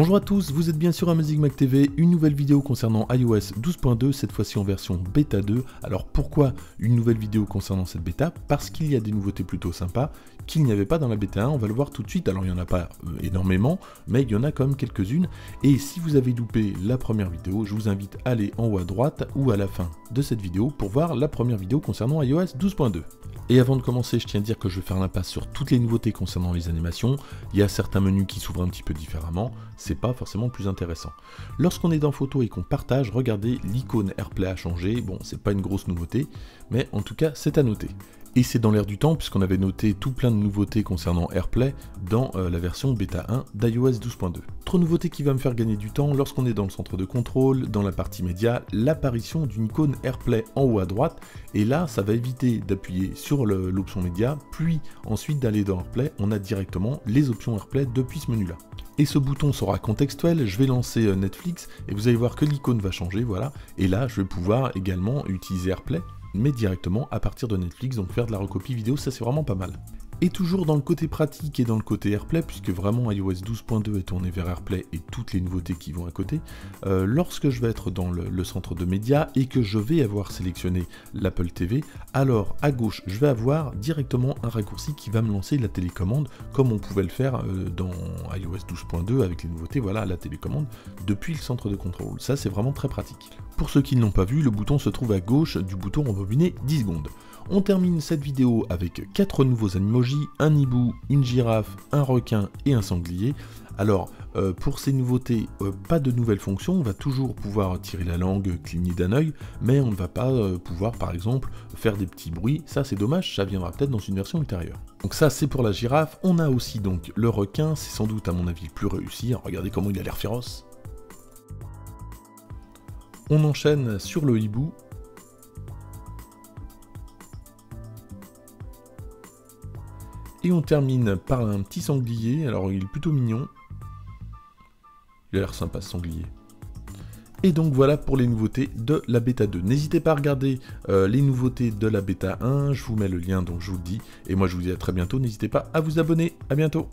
Bonjour à tous, vous êtes bien sur Amazing Mac TV, une nouvelle vidéo concernant iOS 12.2, cette fois-ci en version bêta 2. Alors pourquoi une nouvelle vidéo concernant cette bêta? Parce qu'il y a des nouveautés plutôt sympas qu'il n'y avait pas dans la bêta 1, on va le voir tout de suite. Alors il n'y en a pas énormément, mais il y en a quand même quelques-unes. Et si vous avez loupé la première vidéo, je vous invite à aller en haut à droite ou à la fin de cette vidéo pour voir la première vidéo concernant iOS 12.2. Et avant de commencer, je tiens à dire que je vais faire l'impasse sur toutes les nouveautés concernant les animations. Il y a certains menus qui s'ouvrent un petit peu différemment, c'est pas forcément plus intéressant. Lorsqu'on est dans photo et qu'on partage, regardez, l'icône AirPlay a changé. Bon, c'est pas une grosse nouveauté, mais en tout cas, c'est à noter. Et c'est dans l'air du temps puisqu'on avait noté tout plein de nouveautés concernant AirPlay dans la version bêta 1 d'iOS 12.2. Autre nouveauté qui va me faire gagner du temps lorsqu'on est dans le centre de contrôle, dans la partie média, l'apparition d'une icône AirPlay en haut à droite. Et là, ça va éviter d'appuyer sur l'option média, puis ensuite d'aller dans AirPlay, on a directement les options AirPlay depuis ce menu-là. Et ce bouton sera contextuel, je vais lancer Netflix et vous allez voir que l'icône va changer, voilà. Et là, je vais pouvoir également utiliser AirPlay, mais directement à partir de Netflix, donc faire de la recopie vidéo, ça c'est vraiment pas mal. Et toujours dans le côté pratique et dans le côté AirPlay, puisque vraiment iOS 12.2 est tourné vers AirPlay et toutes les nouveautés qui vont à côté, lorsque je vais être dans le centre de médias et que je vais avoir sélectionné l'Apple TV, alors à gauche, je vais avoir directement un raccourci qui va me lancer la télécommande, comme on pouvait le faire dans iOS 12.2 avec les nouveautés, voilà, la télécommande, depuis le centre de contrôle. Ça, c'est vraiment très pratique. Pour ceux qui ne l'ont pas vu, le bouton se trouve à gauche du bouton rembobiner 10 secondes. On termine cette vidéo avec 4 nouveaux animojis, un hibou, une girafe, un requin et un sanglier. Alors, pour ces nouveautés, pas de nouvelles fonctions, on va toujours pouvoir tirer la langue, cligner d'un œil, mais on ne va pas pouvoir, par exemple, faire des petits bruits. Ça, c'est dommage, ça viendra peut-être dans une version ultérieure. Donc ça, c'est pour la girafe. On a aussi donc le requin, c'est sans doute à mon avis le plus réussi. Regardez comment il a l'air féroce. On enchaîne sur le hibou. Et on termine par un petit sanglier, alors il est plutôt mignon. Il a l'air sympa ce sanglier. Et donc voilà pour les nouveautés de la bêta 2. N'hésitez pas à regarder les nouveautés de la bêta 1, je vous mets le lien donc je vous le dis. Et moi je vous dis à très bientôt, n'hésitez pas à vous abonner, à bientôt.